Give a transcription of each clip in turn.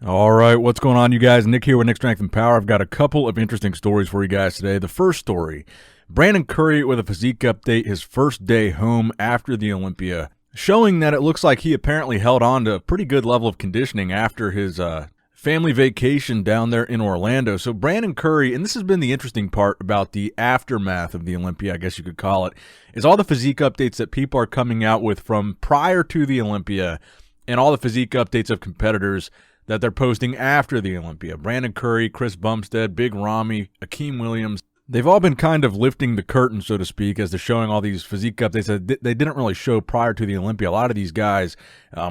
All right, what's going on, you guys? Nick here with Nick Strength and Power. I've got a couple of interesting stories for you guys today. The first story, Brandon Curry with a physique update, his first day home after the Olympia, showing that it looks like he apparently held on to a pretty good level of conditioning after his family vacation down there in Orlando. So Brandon Curry, and this has been the interesting part about the aftermath of the Olympia, I guess you could call it, is all the physique updates that people are coming out with from prior to the Olympia and all the physique updates of competitors that they're posting after the Olympia. Brandon Curry, Chris Bumstead, Big Ramy, Akim Williams, they've all been kind of lifting the curtain, so to speak, as they're showing all these physique updates that they didn't really show prior to the Olympia. A lot of these guys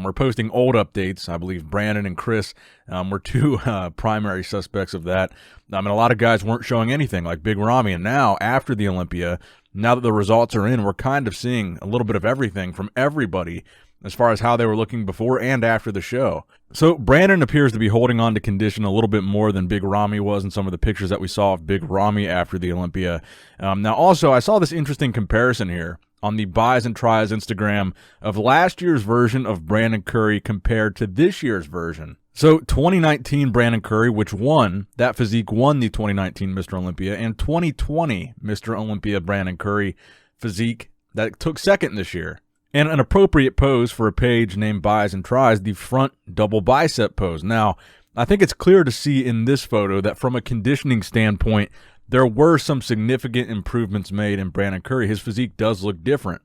were posting old updates. I believe Brandon and Chris were two primary suspects of that. And a lot of guys weren't showing anything, like Big Ramy. And now, after the Olympia, now that the results are in, we're kind of seeing a little bit of everything from everybody as far as how they were looking before and after the show. So Brandon appears to be holding on to condition a little bit more than Big Ramy was in some of the pictures that we saw of Big Ramy after the Olympia. Now also, I saw this interesting comparison here on the Buys and Tries Instagram of last year's version of Brandon Curry compared to this year's version. So 2019 Brandon Curry, which won, that physique won the 2019 Mr. Olympia, and 2020 Mr. Olympia Brandon Curry physique that took second this year. And an appropriate pose for a page named Buys and Tries, the front double bicep pose. Now, I think it's clear to see in this photo that from a conditioning standpoint, there were some significant improvements made in Brandon Curry. His physique does look different.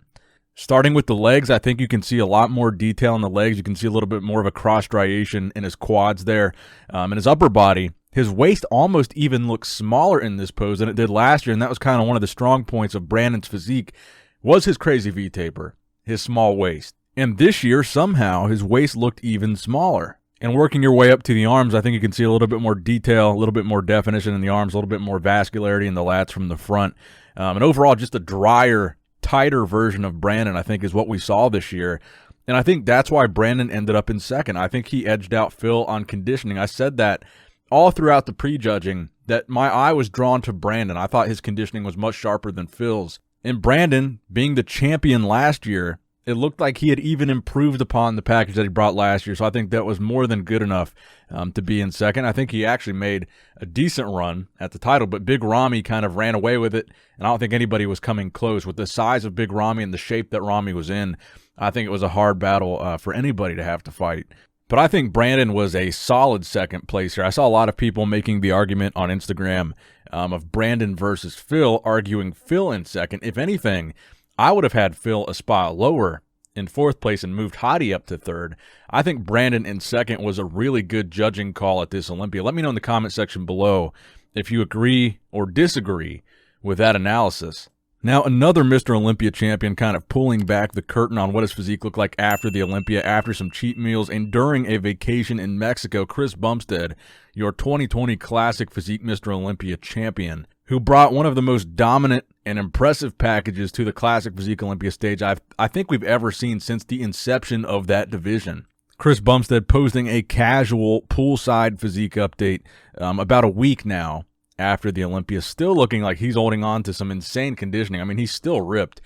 Starting with the legs, I think you can see a lot more detail in the legs. You can see a little bit more of a cross striation in his quads there. In his upper body, his waist almost even looks smaller in this pose than it did last year, and that was kind of one of the strong points of Brandon's physique, was his crazy V-taper, his small waist. And this year, somehow, his waist looked even smaller. And working your way up to the arms, I think you can see a little bit more detail, a little bit more definition in the arms, a little bit more vascularity in the lats from the front. And overall, just a drier, tighter version of Brandon, I think, is what we saw this year. And I think that's why Brandon ended up in second. I think he edged out Phil on conditioning. I said that all throughout the prejudging, that my eye was drawn to Brandon. I thought his conditioning was much sharper than Phil's. And Brandon, being the champion last year, it looked like he had even improved upon the package that he brought last year. So I think that was more than good enough to be in second. I think he actually made a decent run at the title, but Big Ramy kind of ran away with it. And I don't think anybody was coming close. With the size of Big Ramy and the shape that Ramy was in, I think it was a hard battle for anybody to have to fight. But I think Brandon was a solid second place here. I saw a lot of people making the argument on Instagram of Brandon versus Phil, arguing Phil in second. If anything, I would have had Phil a spot lower in fourth place and moved Hadi up to third. I think Brandon in second was a really good judging call at this Olympia. Let me know in the comment section below if you agree or disagree with that analysis. Now, another Mr. Olympia champion kind of pulling back the curtain on what his physique looked like after the Olympia, after some cheat meals, and during a vacation in Mexico, Chris Bumstead, your 2020 Classic Physique Mr. Olympia champion, who brought one of the most dominant and impressive packages to the Classic Physique Olympia stage I think we've ever seen since the inception of that division. Chris Bumstead posting a casual poolside physique update about a week now after the Olympia, still looking like he's holding on to some insane conditioning. I mean, he's still ripped,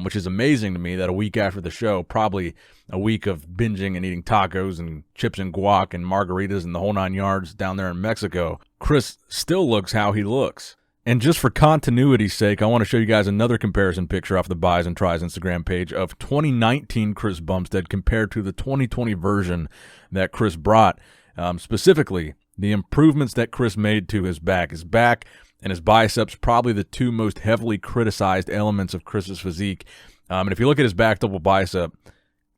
which is amazing to me that a week after the show, probably a week of binging and eating tacos and chips and guac and margaritas and the whole 9 yards down there in Mexico, Chris still looks how he looks. And just for continuity's sake, I want to show you guys another comparison picture off the Buys and Tries Instagram page of 2019 Chris Bumstead compared to the 2020 version that Chris brought. Specifically, the improvements that Chris made to his back and his biceps, probably the two most heavily criticized elements of Chris's physique. And if you look at his back double bicep,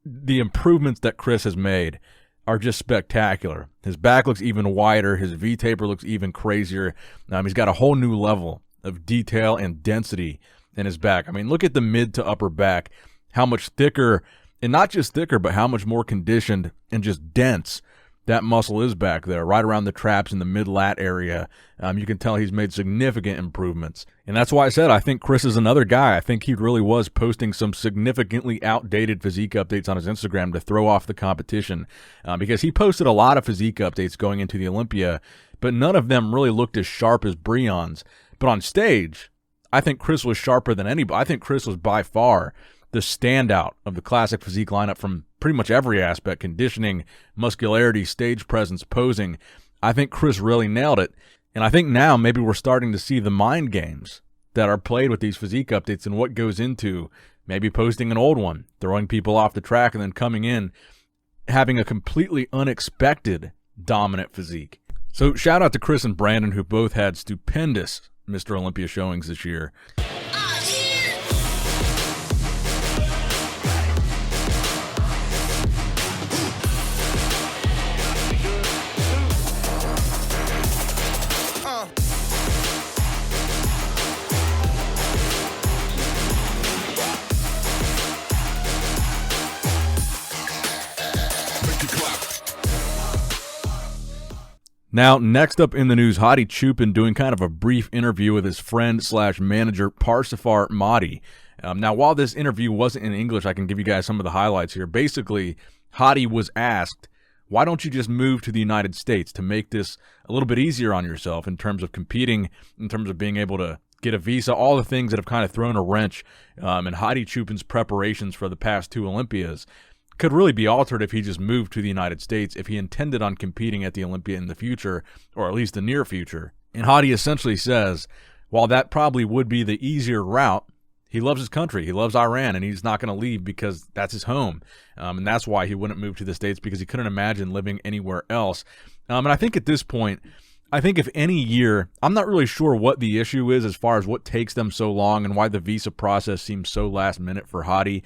the improvements that Chris has made are just spectacular. His back looks even wider. His V-taper looks even crazier. He's got a whole new level of detail and density in his back. I mean, look at the mid to upper back, how much thicker, and not just thicker, but how much more conditioned and just dense that muscle is back there, right around the traps in the mid-lat area. You can tell he's made significant improvements. And that's why I said I think Chris is another guy. I think he really was posting some significantly outdated physique updates on his Instagram to throw off the competition, because he posted a lot of physique updates going into the Olympia, but none of them really looked as sharp as Breon's. But on stage, I think Chris was sharper than anybody. I think Chris was by far the standout of the classic physique lineup from pretty much every aspect: conditioning, muscularity, stage presence, posing. I think Chris really nailed it. And I think now maybe we're starting to see the mind games that are played with these physique updates and what goes into maybe posting an old one, throwing people off the track, and then coming in, having a completely unexpected dominant physique. So shout out to Chris and Brandon, who both had stupendous Mr. Olympia showings this year. Now, next up in the news, Hadi Choopan doing kind of a brief interview with his friend slash manager, Parsifar Mahdi. Now, while this interview wasn't in English, I can give you guys some of the highlights here. Basically, Hadi was asked, why don't you just move to the United States to make this a little bit easier on yourself in terms of competing, in terms of being able to get a visa, all the things that have kind of thrown a wrench in Hadi Choopan's preparations for the past two Olympias. Could really be altered if he just moved to the United States, if he intended on competing at the Olympia in the future, or at least the near future. And Hadi essentially says, while that probably would be the easier route, he loves his country, he loves Iran, and he's not going to leave because that's his home. And that's why he wouldn't move to the States, because he couldn't imagine living anywhere else. And I think at this point, I think if any year, I'm not really sure what the issue is as far as what takes them so long and why the visa process seems so last minute for Hadi.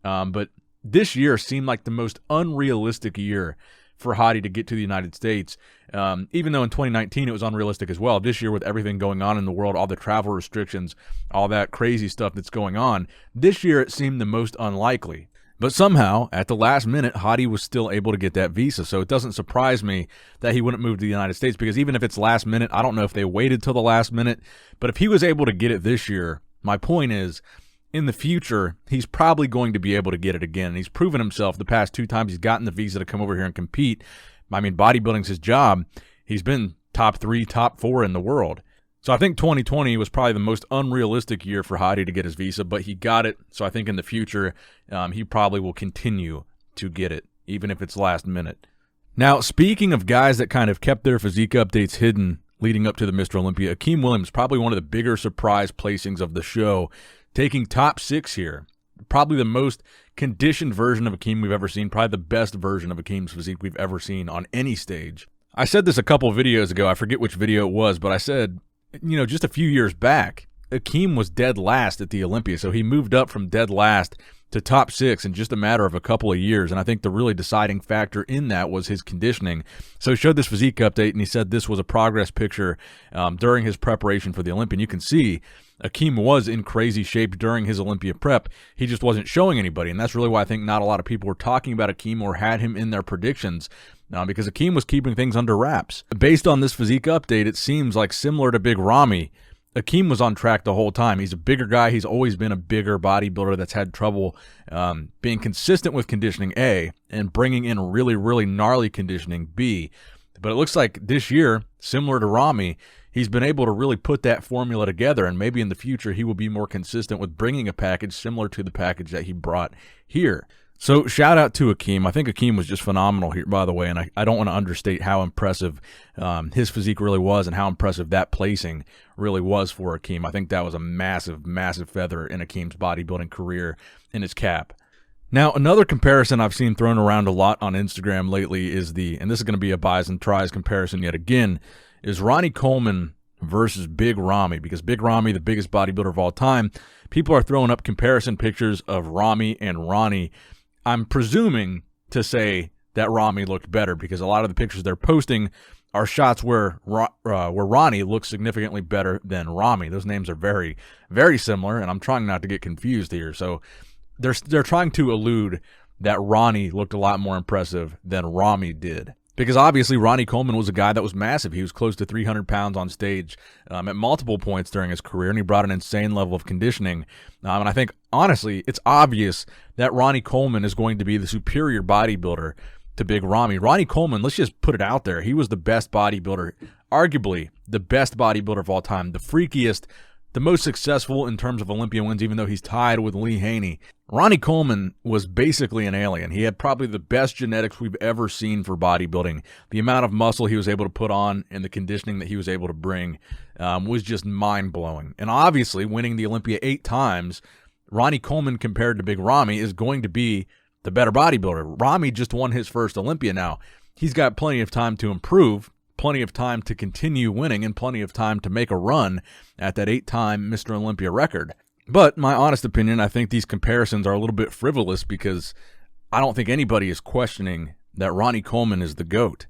But this year seemed like the most unrealistic year for Hadi to get to the United States, even though in 2019 it was unrealistic as well. This year, with everything going on in the world, all the travel restrictions, all that crazy stuff that's going on, this year it seemed the most unlikely. But somehow, at the last minute, Hadi was still able to get that visa. So it doesn't surprise me that he wouldn't move to the United States, because even if it's last minute, I don't know if they waited till the last minute, but if he was able to get it this year, my point is, in the future, he's probably going to be able to get it again. And he's proven himself the past two times he's gotten the visa to come over here and compete. I mean, bodybuilding's his job. He's been top 3, top 4 in the world. So I think 2020 was probably the most unrealistic year for Hadi to get his visa, but he got it. So I think in the future, he probably will continue to get it, even if it's last minute. Now, speaking of guys that kind of kept their physique updates hidden leading up to the Mr. Olympia, Akim Williams, probably one of the bigger surprise placings of the show, taking top 6 here. Probably the most conditioned version of Akim we've ever seen. Probably the best version of Akim's physique we've ever seen on any stage. I said this a couple of videos ago. I forget which video it was, but I said, just a few years back, Akim was dead last at the Olympia. So he moved up from dead last to top 6 in just a matter of a couple of years. And I think the really deciding factor in that was his conditioning. So he showed this physique update, and he said this was a progress picture during his preparation for the Olympian. You can see Akim was in crazy shape during his Olympia prep. He just wasn't showing anybody, and that's really why I think not a lot of people were talking about Akim or had him in their predictions, because Akim was keeping things under wraps. Based on this physique update, it seems like similar to Big Ramy, Akim was on track the whole time. He's a bigger guy. He's always been a bigger bodybuilder that's had trouble being consistent with conditioning, A, and bringing in really, really gnarly conditioning, B. But it looks like this year, similar to Ramy, he's been able to really put that formula together, and maybe in the future he will be more consistent with bringing a package similar to the package that he brought here. So shout out to Akim. I think Akim was just phenomenal here, by the way, and I don't want to understate how impressive his physique really was and how impressive that placing really was for Akim. I think that was a massive, massive feather in Akim's bodybuilding career in his cap. Now, another comparison I've seen thrown around a lot on Instagram lately is and this is going to be a buys and tries comparison yet again, is Ronnie Coleman versus Big Ramy, because Big Ramy, the biggest bodybuilder of all time, people are throwing up comparison pictures of Ramy and Ronnie. I'm presuming to say that Ramy looked better, because a lot of the pictures they're posting are shots where Ronnie looks significantly better than Ramy. Those names are very, very similar, and I'm trying not to get confused here. So they're trying to allude that Ronnie looked a lot more impressive than Ramy did. Because obviously Ronnie Coleman was a guy that was massive. He was close to 300 pounds on stage at multiple points during his career, and he brought an insane level of conditioning. And I think, honestly, it's obvious that Ronnie Coleman is going to be the superior bodybuilder to Big Ramy. Ronnie Coleman, let's just put it out there, he was the best bodybuilder, arguably the best bodybuilder of all time, the freakiest, the most successful in terms of Olympian wins, even though he's tied with Lee Haney. Ronnie Coleman was basically an alien. He had probably the best genetics we've ever seen for bodybuilding. The amount of muscle he was able to put on and the conditioning that he was able to bring was just mind-blowing. And obviously, winning the Olympia 8 times, Ronnie Coleman compared to Big Ramy is going to be the better bodybuilder. Ramy just won his first Olympia now. He's got plenty of time to improve, plenty of time to continue winning, and plenty of time to make a run at that 8-time Mr. Olympia record. But my honest opinion, I think these comparisons are a little bit frivolous because I don't think anybody is questioning that Ronnie Coleman is the GOAT.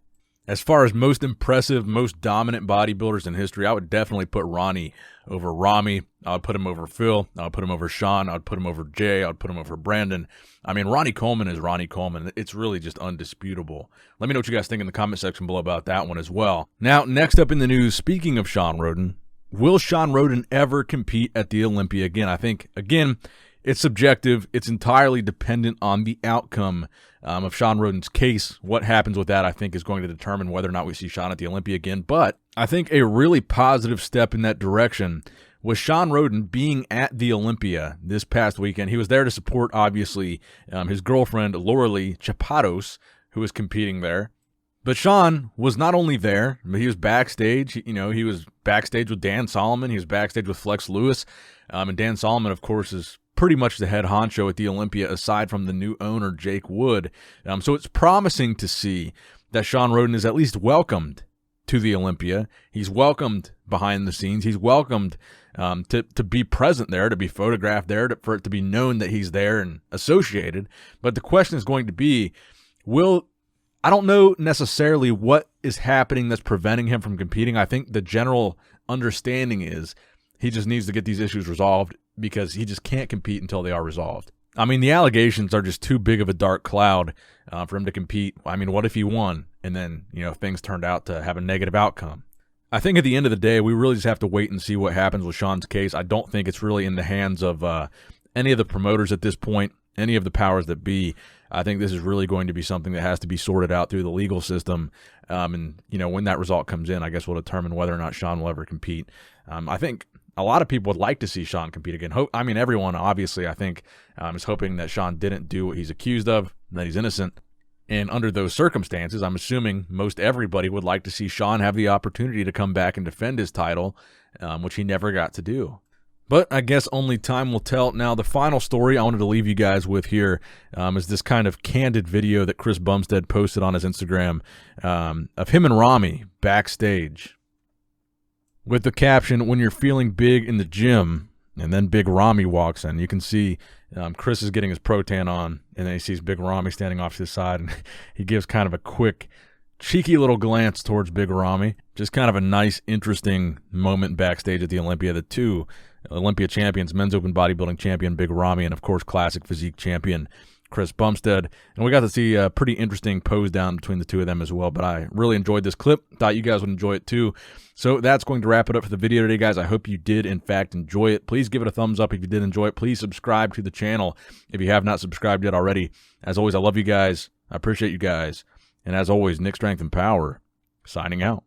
As far as most impressive, most dominant bodybuilders in history, I would definitely put Ronnie over Ramy. I would put him over Phil. I would put him over Shawn. I would put him over Jay. I would put him over Brandon. I mean, Ronnie Coleman is Ronnie Coleman. It's really just undisputable. Let me know what you guys think in the comment section below about that one as well. Now, next up in the news, speaking of Shawn Rhoden, will Shawn Rhoden ever compete at the Olympia again? I think, again, it's subjective. It's entirely dependent on the outcome of Shawn Rhoden's case. What happens with that, I think, is going to determine whether or not we see Shawn at the Olympia again. But I think a really positive step in that direction was Shawn Rhoden being at the Olympia this past weekend. He was there to support, obviously, his girlfriend, Lauralee Chapados, who was competing there. But Shawn was not only there, but he was backstage. He was backstage with Dan Solomon. He was backstage with Flex Lewis. And Dan Solomon, of course, is pretty much the head honcho at the Olympia, aside from the new owner, Jake Wood. So it's promising to see that Shawn Rhoden is at least welcomed to the Olympia. He's welcomed behind the scenes. He's welcomed to be present there, to be photographed there, for it to be known that he's there and associated. But the question is going to be, I don't know necessarily what is happening that's preventing him from competing. I think the general understanding is he just needs to get these issues resolved because he just can't compete until they are resolved. I mean, the allegations are just too big of a dark cloud for him to compete. I mean, what if he won and then, things turned out to have a negative outcome? I think at the end of the day, we really just have to wait and see what happens with Shawn's case. I don't think it's really in the hands of any of the promoters at this point, any of the powers that be. I think this is really going to be something that has to be sorted out through the legal system. And when that result comes in, I guess we'll determine whether or not Shawn will ever compete. I think a lot of people would like to see Shawn compete again. Everyone, obviously, I think, is hoping that Shawn didn't do what he's accused of, that he's innocent. And under those circumstances, I'm assuming most everybody would like to see Shawn have the opportunity to come back and defend his title, which he never got to do. But I guess only time will tell. Now, the final story I wanted to leave you guys with here is this kind of candid video that Chris Bumstead posted on his Instagram of him and Ramy backstage with the caption, "When you're feeling big in the gym," and then Big Ramy walks in. You can see Chris is getting his pro-tan on, and then he sees Big Ramy standing off to the side, and he gives kind of a quick, cheeky little glance towards Big Ramy. Just kind of a nice, interesting moment backstage at the Olympia. The two Olympia champions, men's open bodybuilding champion Big Ramy, and of course classic physique champion Chris Bumstead. And we got to see a pretty interesting pose down between the two of them as well. But I really enjoyed this clip. Thought you guys would enjoy it too. So that's going to wrap it up for the video today, guys. I hope you did, in fact, enjoy it. Please give it a thumbs up if you did enjoy it. Please subscribe to the channel if you have not subscribed yet already. As always, I love you guys. I appreciate you guys. And as always, Nick Strength and Power, signing out.